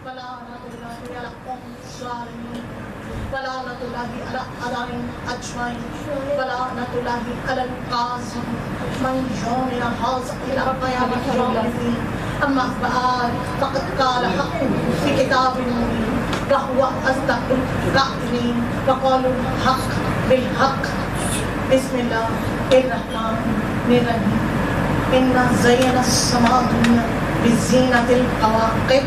ولعنة الله على الظالمين ولعنة الله على أعدائهم أجمعين ولعنة الله على القاسم من يومنا هذا إلى قيامة يوم الدين أما بعد فقد قال حق في كتاب مبين وهو أصدق القائلين وقالوا الحق بالحق بسم الله الرحمن الرحيم إنا زينا السماء الدنيا بزينة الكواكب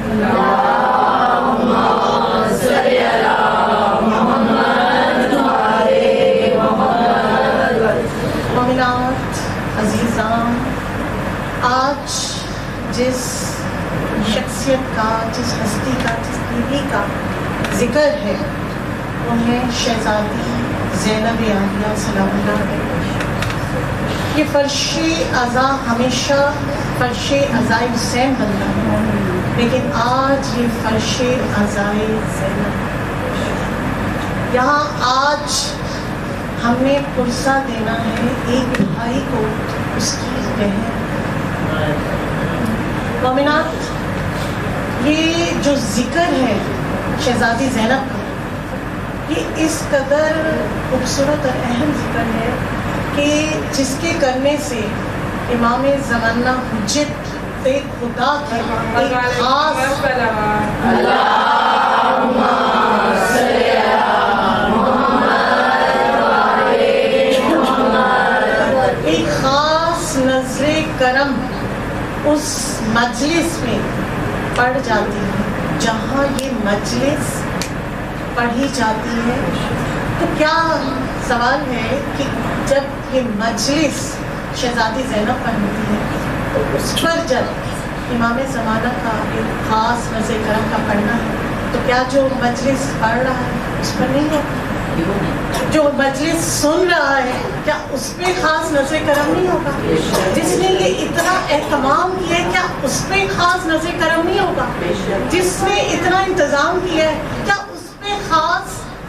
اللهم صل على محمد وعلى محمد. مومنات عزیزان، آج جس شخصیت کا، جس ہستی کا، جس بیوی کا ذکر ہے وہ ہے شہزادی زینب عالیہ سلام اللہ علیہ۔ یہ فرش عزا ہمیشہ فرش عزائے حسین بنتا ہے، لیکن آج یہ فرش عزائے زینب۔ یہاں آج ہم نے پرسہ دینا ہے ایک بھائی کو اس کی بہن۔ مومنات، یہ جو ذکر ہے شہزادی زینب کا، یہ اس قدر خوبصورت اور اہم ذکر ہے کہ جس کے کرنے سے امام زمانہ حجت خدا کے ایک خاص اللہم صل علی محمد وعلى محمد. ایک خاص نظر کرم اس مجلس میں پڑھ جاتی ہے جہاں یہ مجلس پڑھی جاتی ہے۔ تو کیا سوال ہے کہ جب یہ مجلس شہزادی زینب پڑھتی ہے تو اس پر جب امام زمانہ کا ایک خاص نظر کرم کا پڑھنا ہے تو کیا جو مجلس پڑھ رہا ہے اس پر نہیں ہوگا؟ جو مجلس سن رہا ہے کیا اس پہ خاص نظر کرم نہیں ہوگا؟ جس نے یہ اتنا اہتمام کیا ہے کیا اس پہ خاص نظر کرم نہیں ہوگا؟ جس نے اتنا انتظام کیا ہے کیا اس پہ خاص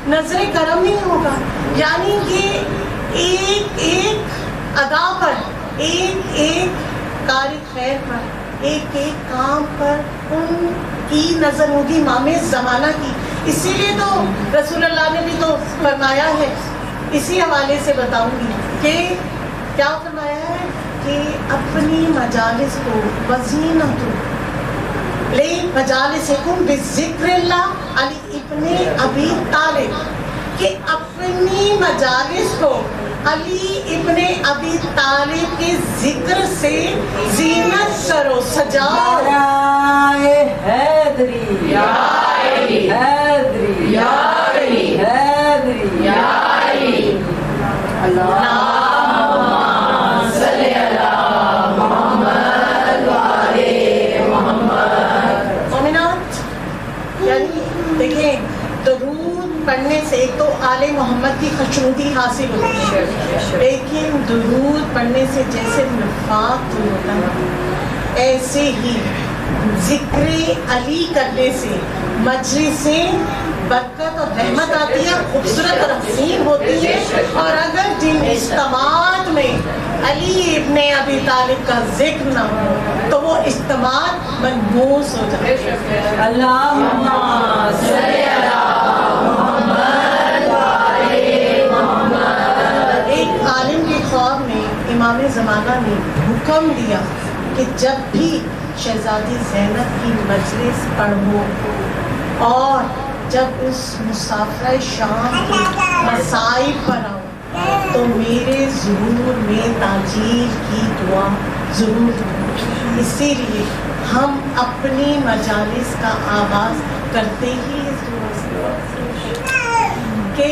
نظر کرم نہیں ہوگا؟ یعنی یہ ایک ایک ادا پر، ایک ایک کار خیر پر، ایک ایک کام پر ان کی نظر ہوگی امام زمانہ کی۔ اسی لیے تو رسول اللہ نے بھی تو فرمایا ہے، اسی حوالے سے بتاؤں گی کہ کیا فرمایا ہے کہ اپنی مجالس کو وزینت لے مجالسکم بذکر اللہ علی ابن ابی طالب، کہ اپنی مجالس کو علی ابن ابی طالب کے ذکر سے زینت کرو، سجاؤ۔ حیدری یا علی، حیدری یا علی، حیدری یا علی. اللہم صل علی محمد وعلى محمد. مومنات، یعنی دیکھیں درود پڑھنے سے ایک تو آل محمد کی خشنودی حاصل ہوتی ہے، لیکن درود پڑھنے سے جیسے نفاق دور ہوتا ہے ایسے ہی ذکر علی کرنے سے مجلس سے برکت اور رحمت آتی ہے، خوبصورت اور حسین ہوتی ہے۔ اور اگر جن اجتماعات میں علی ابن ابی طالب کا ذکر نہ ہو تو وہ اجتماعات منحوس ہو جاتے ہیں۔ اللہم صل علی محمد وعلى محمد. ایک عالم کے خواب میں امام زمانہ نے حکم دیا کہ جب بھی شہزادی زینب کی مجلس پڑھو اور جب اس مسافر شام کے مصائب پر آؤ تو میرے ظہور میں تاجیل کی دعا ضرور دو۔ اسی لیے ہم اپنی مجالس کا آغاز کرتے ہی اس دعا سے کہ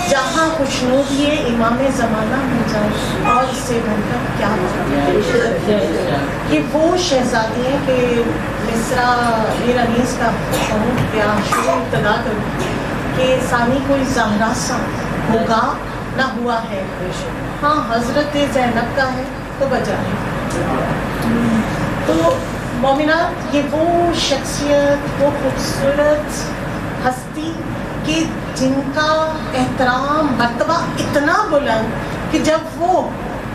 جہاں خوشنود یہ امام زمانہ ہو جائے، اور اس سے بڑھ کر کیا بات ہے کہ وہ شہزادی ہیں کہ مصرع میر انیس کا بہت کیا شروع ابتدا کروں کہ ثانی کوئی زہرا سا ہوگا نہ ہوا ہے، ہاں حضرت زینب کا ہے تو بجا ہے۔ تو مومنات، یہ وہ شخصیت، وہ خوبصورت ہستی کہ جن کا احترام مرتبہ اتنا بلند کہ جب وہ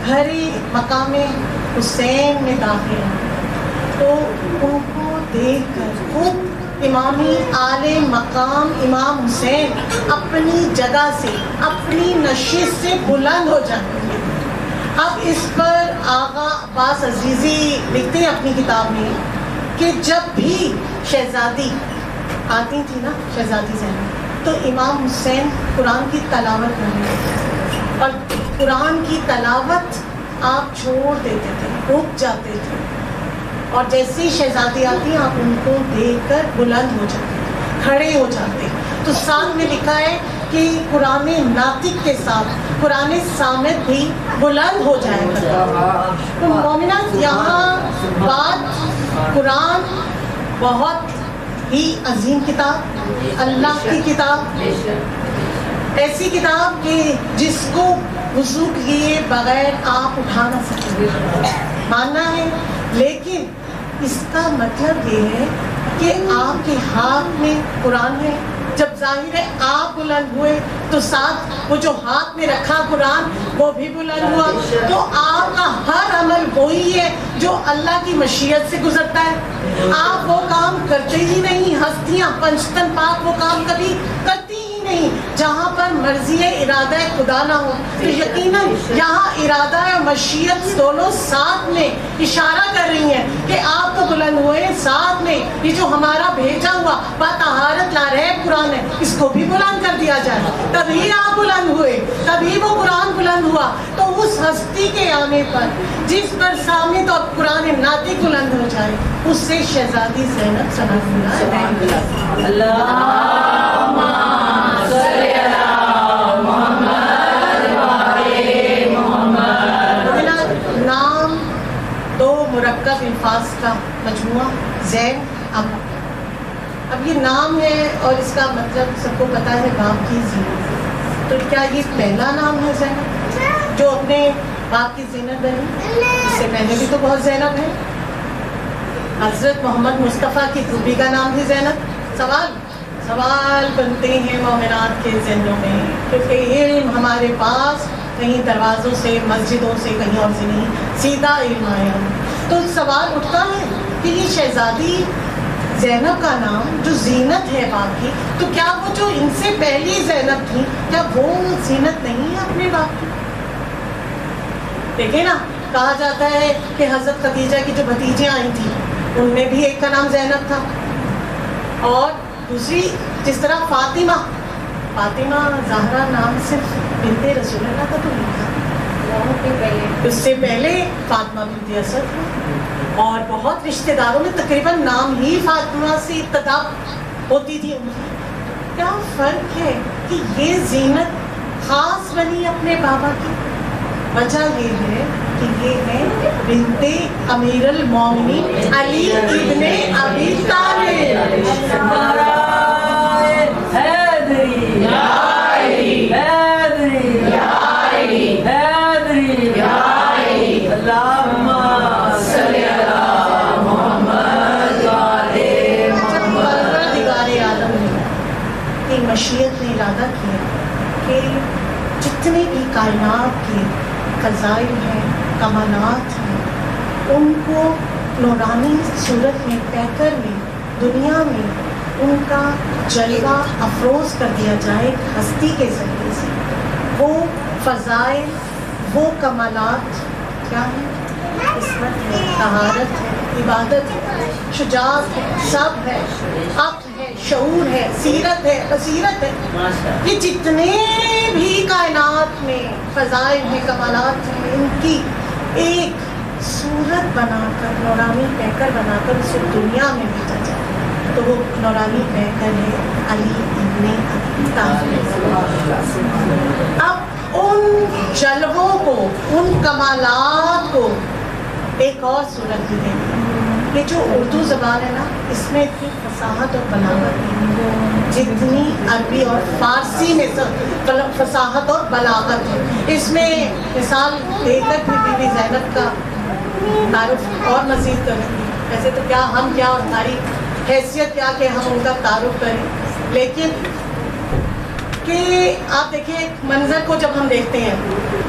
گھر مقام حسین میں داخل ہیں تو ان کو دیکھ کر خود امامی اعلی مقام امام حسین اپنی جگہ سے اپنی نشست سے بلند ہو جاتے ہیں۔ اب اس پر آغا عباس عزیزی لکھتے ہیں اپنی کتاب میں کہ جب بھی شہزادی آتی تھی نا، شہزادی زینب، تو امام حسین قرآن کی تلاوت کرنے لگتے اور قرآن کی تلاوت آپ چھوڑ دیتے تھے، رک جاتے تھے، اور جیسے ہی شہزادی آتی آپ ان کو دیکھ کر بلند ہو جاتے، کھڑے ہو جاتے۔ تو ساتھ میں لکھا ہے کہ قرآن ناطق کے ساتھ قرآن صامت بھی بلند ہو جائے گا۔ تو مومنات، یہاں بات قرآن بہت ہی عظیم کتاب، اللہ کی کتاب، ایسی کتاب کہ جس کو وضو کیے بغیر آپ اٹھا نہ سکتے، ماننا ہے، لیکن اس کا مطلب یہ ہے کہ آپ کے ہاتھ میں قرآن ہے۔ جب ظاہر ہے آپ بلند ہوئے تو ساتھ وہ جو ہاتھ میں رکھا قرآن وہ بھی بلند ہوا، تو آپ کا ہر عمل وہی ہے جو اللہ کی مشیت سے گزرتا ہے۔ آپ وہ کام کرتے ہی نہیں، ہستیاں پنجتن پاک وہ کام کبھی کرتی ہی نہیں جہاں پر مرضی ارادہ خدا نہ ہو۔ تو یقیناً یہاں ارادہ اور مشیت دونوں ساتھ میں اشارہ کر رہی ہیں کہ آپ تو بلند ہوئے، ساتھ میں یہ جو ہمارا بھیجا ہوا بطہارت لارہب قرآن ہے اس کو بھی بلند کر دیا جائے، تبھی آپ بلند ہوئے، تبھی وہ قرآن بلند ہوا۔ تو اس ہستی کے آنے پر جس پر صامت اور قرآن ناطق بلند ہو جائے اس سے شہزادی زینب سلام نام دو مرکب الفاظ کا مجموعہ، زین اب یہ نام ہے اور اس کا مطلب سب کو پتا ہے باپ کی زینت۔ تو کیا یہ پہلا نام ہے زینب جو اپنے باپ کی زینت بنی؟ اس سے پہلے بھی تو بہت زینب ہے۔ حضرت محمد مصطفیٰ کی پھوپھی کا نام بھی زینب۔ سوال بنتے ہیں مومنات کے ذہنوں میں، کیونکہ علم ہمارے پاس کہیں دروازوں سے، مسجدوں سے، کہیں اور سے نہیں، سیدھا علم آیا۔ تو سوال اٹھتا ہے کہ یہ شہزادی زینب کا نام جو زینت ہے باپ کی، تو کیا وہ جو ان سے پہلی زینب تھی کیا وہ زینت نہیں ہے اپنے باپ کی؟ دیکھیں نا، کہا جاتا ہے کہ حضرت خدیجہ کی جو بھتیجیاں آئی تھیں ان میں بھی ایک کا نام زینب تھا، اور دوسری جس طرح فاطمہ زہرا نام صرف بنت رسول اللہ کا تو نہیں تھا، اس سے پہلے فاطمہ بنت اسد تھی، اور بہت رشتہ داروں میں تقریباً نام ہی فاطمہ سے ابتدا ہوتی تھی ان کی۔ کیا فرق ہے کہ یہ زینت خاص بنی اپنے بابا کی؟ وجہ یہ ہے کہ یہ ہے بنت امیر المومنین علی ابن ابی طالب۔ مشیت نے ارادہ کیا کہ جتنے بھی کائنات کے فضائل ہیں، کمالات ہیں، ان کو نورانی صورت میں پیکر میں دنیا میں ان کا جلوہ افروز کر دیا جائے ہستی کے ذریعے سے۔ وہ فضائل، وہ کمالات کیا ہیں؟ عصمت ہے، طہارت ہے، عبادت ہے، شجاعت ہے، صبر ہے، عقل ہے، شعور ہے، سیرت ہے، بصیرت ہے۔ یہ جتنے بھی کائنات میں فضائل ہیں، کمالات ہیں، ان کی ایک صورت بنا کر، نورانی پیکر بنا کر اسے دنیا میں بھیجا جائے تو وہ نورانی پیکر ہے علی ابن ابی طالب۔ اب ان جلووں کو، ان کمالات کو ایک اور صورت بھی دیکھیں۔ یہ جو اردو زبان ہے نا، اس میں اتنی فصاحت اور بلاغت نہیں جتنی عربی اور فارسی میں فصاحت اور بلاغت ہے۔ اس میں مثال دے کر بھی بی بی زینب کا تعارف اور مزید کریں گے۔ ویسے تو کیا ہم کیا اور ہماری حیثیت کیا کہ ہم ان کا تعارف کریں، لیکن کہ آپ دیکھیں ایک منظر کو جب ہم دیکھتے ہیں،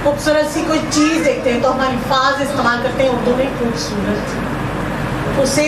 خوبصورت سی کوئی چیز دیکھتے ہیں تو ہم الفاظ استعمال کرتے ہیں اردو میں خوبصورت، اسے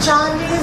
40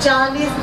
40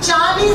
40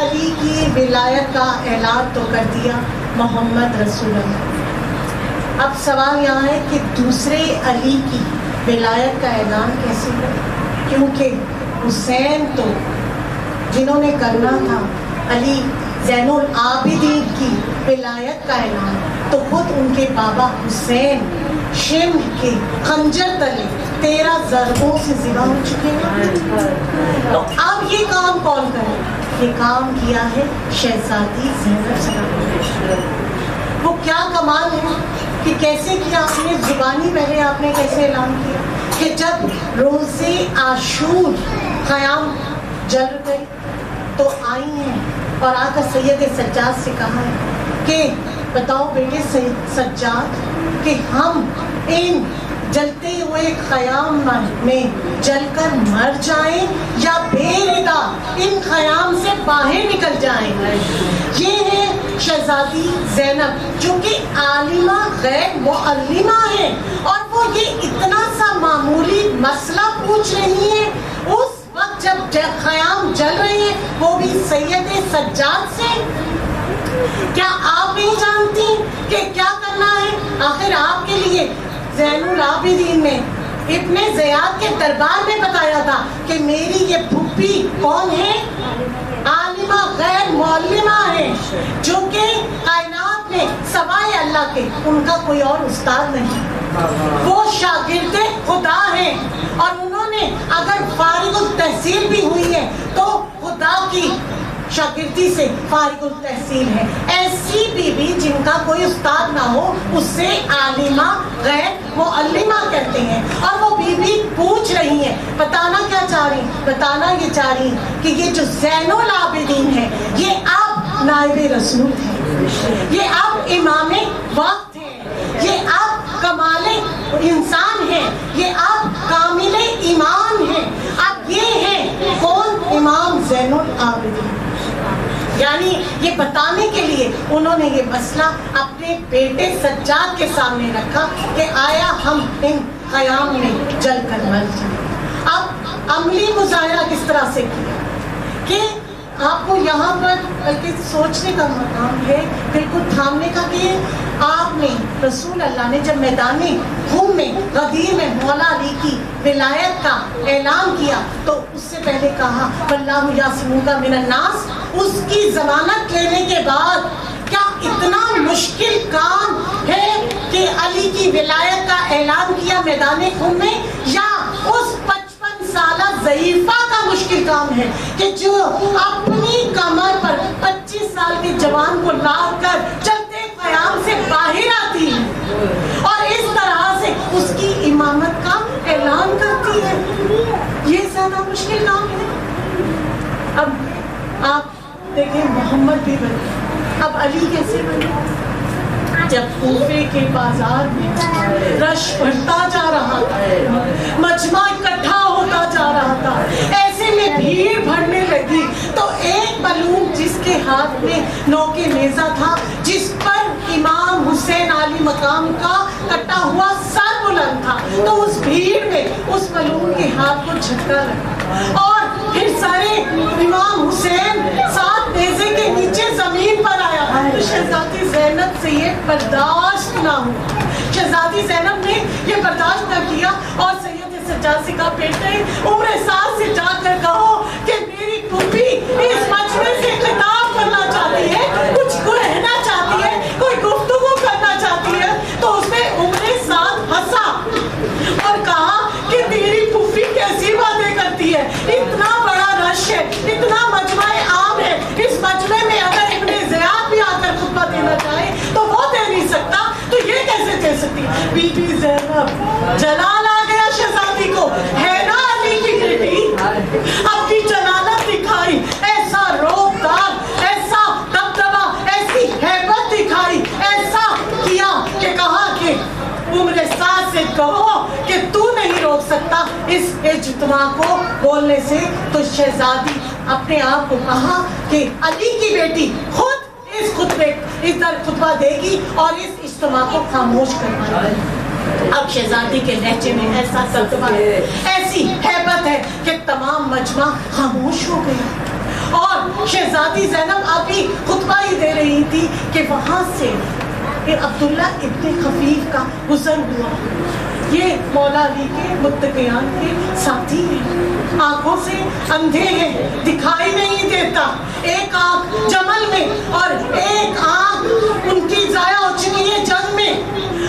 علی کی ولایت کا اعلان تو کر دیا محمد رسول اللہ. اب سوال یہاں ہے کہ دوسرے علی کی ولایت کا اعلان کیسے ہوا؟ کیونکہ حسین تو جنہوں نے کرنا تھا علی زین العابدین کی ولایت کا اعلان، تو خود ان کے بابا حسین شمر کے خنجر تلے 13 ضربوں سے ذبح ہو چکے ہیں. تو اب یہ کام کون کرے؟ یہ کام کیا ہے شہزادی زینب سلام. وہ کیا کمال ہے کہ کیسے کیا آپ نے زبانی، پہلے آپ نے کیسے اعلان کیا کہ جب روزے عاشور قیام جل گئی تو آئی ہیں اور آ کر سید سجاد سے کہا ہے کہ بتاؤ بیٹے سجاد کہ ہم ان جلتے ہوئے خیام میں جل کر مر جائیں یا بے ردا ان خیام سے باہر نکل جائیں. یہ ہے شہزادی زینب جو کہ عالمہ غیر معلمہ ہے، اور وہ یہ اتنا سا معمولی مسئلہ پوچھ رہی ہے اس وقت جب خیام جل رہے ہیں، وہ بھی سید سجاد سے. کیا آپ نہیں جانتی کہ کیا کرنا ہے؟ آخر آپ کے لیے زین العابدین نے ابن زیاد کے دربار میں بتایا تھا کہ میری یہ پھوپھی کون ہے؟ عالمہ غیر معلمہ ہے، جو کہ کائنات میں سوائے اللہ کے ان کا کوئی اور استاد نہیں. وہ شاگرد خدا ہیں، اور انہوں نے اگر فارغ التحصیل بھی ہوئی ہے تو خدا کی شاگردی سے فارغ التحصیل ہے. ایسی بیوی جن کا کوئی استاد نہ ہو اسے عالمہ غیر معلمہ کہتے ہیں. اور وہ بیوی پوچھ رہی ہیں، بتانا کیا چاہ رہی ہیں؟ بتانا یہ چاہ رہی ہیں کہ یہ جو زین العابدین ہے یہ اب نائب رسول ہے، یہ اب امام وقت ہے، یہ اب کمال انسان ہے، یہ اب کامل ایمان ہے. اب یہ ہے کون؟ امام زین العابدین. یعنی یہ بتانے کے لیے انہوں نے یہ مسئلہ اپنے بیٹے سجاد کے سامنے رکھا کہ آیا ہم ان قیام میں جل کر مر جائیں. اب عملی مظاہرہ کس طرح سے کیا کہ آپ کو یہاں پر بلکہ سوچنے کا مقام ہے، بالکل تھامنے کا، کہ آپ نے رسول اللہ نے جب میدان خون میں غدیر میں مولا علی کی ولایت کا اعلان کیا تو اس سے پہلے کہا واللہ یعصمک من الناس. اس کی ضمانت لینے کے بعد کیا اتنا مشکل کام ہے کہ علی کی ولایت کا اعلان کیا میدان خون میں، یا اس 55 سالہ ضعیفہ کا مشکل کام ہے کہ جو اپنی کمر پر 25 سال کے جوان کو لاد کر چلتے قیام سے باہر آتی ہے اور اس طرح سے اس کی امامت کا اعلان کرتی ہے؟ یہ زیادہ مشکل کام ہے. اب آپ دیکھیں محمد بھی بنے، اب علی کیسے بنے؟ جب کوفے کے بازار میں رش بڑھتا جا رہا تھا، مجمع اکٹھا ہوتا جا رہا تھا، ایسے میں بھیڑ بڑھنے لگی تو ایک ملوم جس کے ہاتھ میں نوک نیزہ تھا، جس پر امام حسین علی مقام کا کٹا ہوا سر بلند تھا، تو اس بھیڑ میں اس ملوم کے ہاتھ کو جھٹکا لگا اور پھر سارے امام حسین ساتھ نیزے کے نیچے زمین پر آیا. تو شہزادی زینب سے یہ برداشت نہ ہوا. شہزادی زینب نے یہ برداشت نہ کیا اور سید سجاد سے کہا بیٹے عمر ساز سے جا کر کہو کہ میری پھوپھی اس مجمع سے خطاب کرنا چاہتی ہے، کچھ کہنا چاہتی ہے، کوئی گفتگو کرنا چاہتی ہے. تو اس نے عمر ساز ہنسا اور کہا کہ تیری پھوپھی کیسی باتیں کرتی ہے، اتنا بڑا رش ہے، اتنا مجمع عام ہے، اس مجمع میں اگر ابن زیاد بھی آ کر خطبہ دینا چاہے تو وہ دے نہیں سکتا، تو یہ کیسے دے سکتی؟ بی بی زینب جلال آ گیا شہزادی کو، ہے نا علی کی بیٹی، اپنی جلالت دکھائی، ایسا روبدار، ایسا دبدبا، ایسی ہیبت دکھائی، ایسا کیا کہ کہا کہ عمر ساز سے کہو کہ تو نہیں روک سکتا اس اجتماع کو بولنے سے. تو شہزادی اپنے آپ کو کہا کہ علی کی بیٹی خود اس خطبہ دے گی اور اس اجتماع کو خاموش کروائے گی. اب شہزادی کے لہجے میں ایسا دبدبا ہے، ایسی ہیبت ہے کہ تمام مجمع خاموش ہو گیا اور شہزادی زینب ابھی خطبہ ہی دے رہی تھی کہ وہاں سے عبداللہ ابن خفیف کا گزر ہوا. یہ مولا علی کے متقیان کے ساتھی ہیں, آنکھوں سے اندھے ہیں, دکھائی نہیں دیتا, ایک آنکھ جمل میں اور ایک آنکھ ان کی ضائع ہو چکی ہے جنگ میں.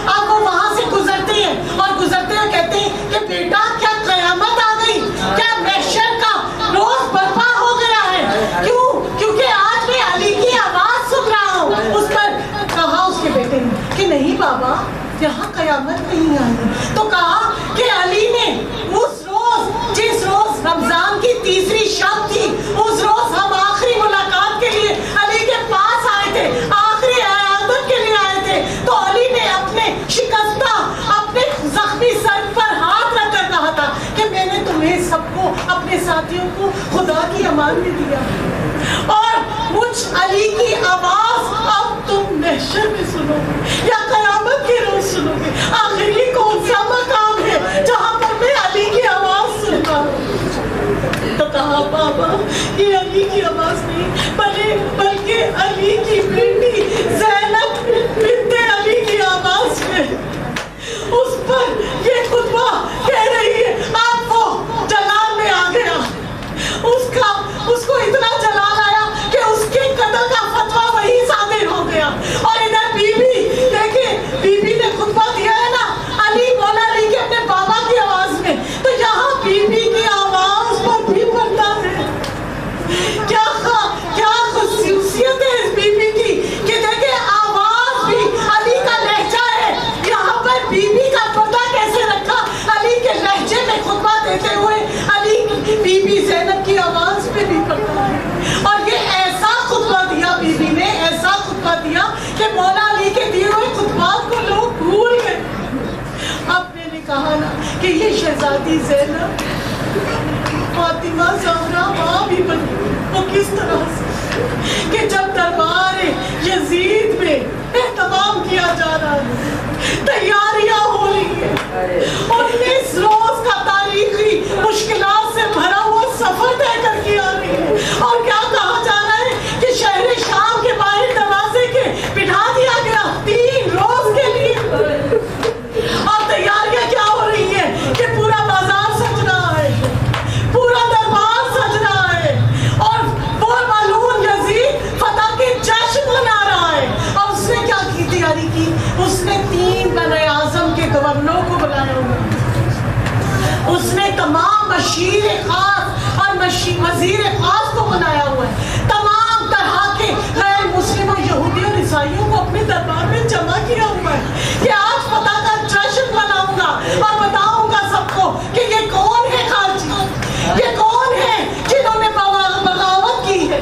اب وہ وہاں سے گزرتے ہیں اور گزرتے ہوئے کہتے ہیں کہ بیٹا کیا قیامت آ گئی, کیا محشر کا روز برپا ہو گیا ہے. کیوں؟ کیونکہ آج میں علی کی آواز سن رہا ہوں. اس پر کہا اس کے بیٹے نے کہ نہیں بابا, یہاں قیامت نہیں آئی. تو کہا کہ علی نے اس روز, جس روز رمضان کی تیسری شب تھی, اس روز ہم آخری ملاقات کے لیے علی کے پاس آئے تھے, آخری عیادت کے لیے آئے تھے, تو علی نے اپنے شکستہ, اپنے زخمی سر پر ہاتھ رکھ کر کہا تھا کہ میں نے تمہیں سب کو, اپنے ساتھیوں کو خدا کی امان میں دیا, اور مجھ علی کی آواز اب تم محشر میں سنو گے یا قیامت کے روز سنو گے. آخر یہ کون سا مقام ہے جہاں پر میں علی کی آواز سنتا ہوں؟ تو کہا بابا یہ علی کی آواز نہیں بلکہ علی کی بیٹی زینب بنت علی کی آواز ہے. اس پر یہ خطبہ کہہ رہی ہے. آپ وہ جلال میں آ گیا, اس کو اتنا جلال آیا کہ اس کے قتل کا فتویٰ وہی صادر ہو گیا. اور ادھر بی بی, دیکھیں بی بی نے خطبہ دیا ہے نا علی, مولا علی کے اپنے بابا کی آواز میں, تو یہاں بی بی کی آواز پر بھی پڑتا ہے. کیا خصوصیت ہے اس بی بی کی کہ دیکھیں آواز بھی علی کا لہجہ ہے. یہاں پر بی بی کا پردہ کیسے رکھا, علی کے لہجے میں خطبہ دیتے ہوئے علی بی بی زینب کی آواز پہ بھی پڑتا ہے. اور یہ ایسا خطبہ دیا بی بی نے, ایسا خطبہ دیا کہ مولا علی کے دیے ہوئے خطبات کو لوگ بھول گئے. اب میں نے کہا نا کہ یہ شہزادی زینب فاطمہ زہرا ماں بھی بنی, وہ کس طرح سے کہ جب دربار یزید میں اہتمام کیا جا رہا ہے, تیاریاں ہو رہی ہیں, اور اس روز کا تاریخی مشکلات سے بھرا ہوا سفر طے کر کے آ رہی ہے, اور کیا کہا جا رہا ہے کہ شہر شام کے باہر دروازے کے بٹھا دیا گیا 3 روز کے لیے. اور تیاریاں کیا ہو رہی ہیں کہ پورا بازار سج رہا ہے, پورا دربار سج رہا ہے, اور وہ ملعون یزید فتح کے جشن منا رہا ہے. اور اس نے کیا کی تیاری کی, اس نے 3 بر اعظم کے گورنروں کو بلایا ہوا, اس نے تمام مشیر خاص اور وزیر خاص کو بنایا ہوا ہے, تمام طرح کے غیر مسلم اور یہودی اور عیسائیوں کو اپنے دربار میں جمع کیا ہوا ہے کہ آج فتح کا جشن مناؤں گا اور بتاؤں گا سب کو کہ یہ کون ہے خارجی, یہ کون ہے جنہوں نے بغاوت کی ہے.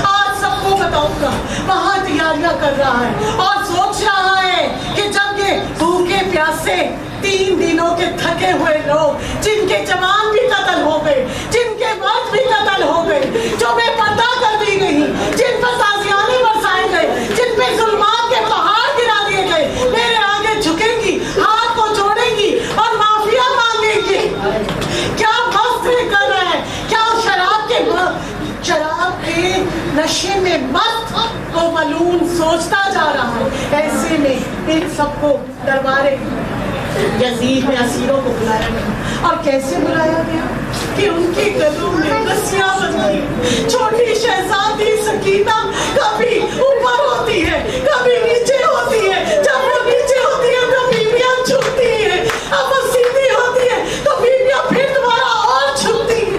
آج سب کو بتاؤں گا. وہاں تیاریاں کر رہا ہے اور سوچ رہا ہے کہ جب یہ بھوکے پیاسے 3 دنوں کے تھکے ہوئے لوگ, جن کے جوان بھی قتل ہو گئے, جن کے مرد بھی قتل ہو گئے, جو بے پردہ کر دی گئی, جن پر تازیانے برسائے گئے, جن پہ ظلمات کے پہاڑ گرا دیے گئے, میرے آگے جھکیں گی, ہاتھ کو جوڑیں گی اور معافیا مانگیں گی. کیا مست کر رہا ہے, کیا شراب کے نشے میں مست وہ ملعون سوچتا جا رہا ہے. ایسے میں ان سب کو دربارے یزید میں اسیروں کو بلایا گیا. اور کیسے بلایا گیا کہ ان کے گلوں میں رسیاں بندھ گئی. چھوٹی شہزادی سکینہ کبھی اوپر ہوتی ہے, کبھی نیچے ہوتی ہے. جب وہ نیچے ہوتی ہے تو بیویاں جھکتی ہیں, اب وہ سیدھی ہوتی ہے تو بیویاں پھر دوبارہ اور جھکتی ہیں.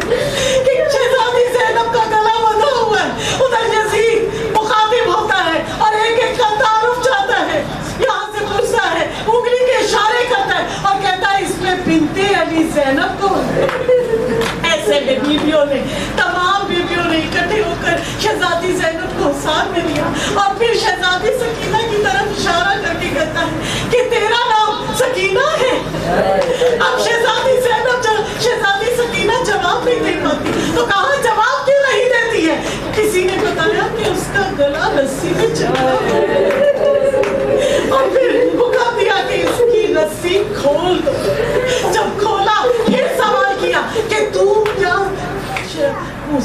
کہ شہزادی زینب کا گلا بندھا ہوا ہے, ادھر یزید مخاطب ہوتا ہے اور ایک ایک کا تعارف چاہتا ہے, یہاں سے پوچھتا ہے, انگلی کے اشارے کرتا ہے اور کہتا ہے اس میں بنت علی زینب کو. ایسے میں بیویوں نے, تمام بیویوں نے اکٹھے ہو کر شہزادی زینب کو حصار میں لیا اور پھر شہزادی سکینہ کی طرف اشارہ کر کے کہتا ہے کہ تیرا نام سکینہ ہے. اب شہزادی سکینہ جواب نہیں دے پاتی, تو کہاں جواب کیوں نہیں دیتی ہے؟ کسی نے بتایا کہ اس کا گلا رسی میں چڑھا ہے, اور پھر حکم دیا کہ اس کی رسی کھول دو. جب کھولا پھر سوال کیا کہ تو کیا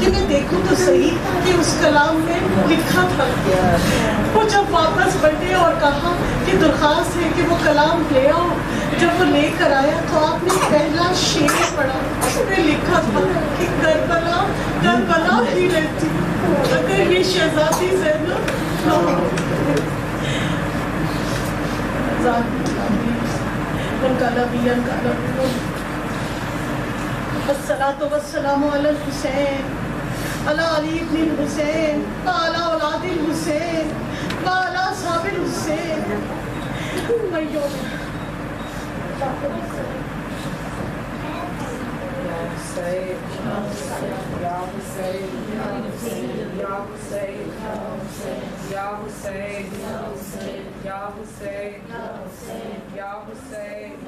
کہ میں دیکھوں تو صحیح کہ اس کلام میں لکھا تھا. وہ جب واپس بڑھے اور کہا کہ درخواست ہے کہ وہ کلام لے آؤ، جب وہ لے کر آیا تو آپ نے پہلا شعر پڑھا. اس میں لکھا تھا کہ کربلا کربلا ہی رہتی اگر یہ شہزادی زینب نہ ہوتی. الصلاۃ والسلام علی الحسین علی علی بن الحسین وعلی اولاد الحسین وعلی اصحاب الحسین. Ya Hussein.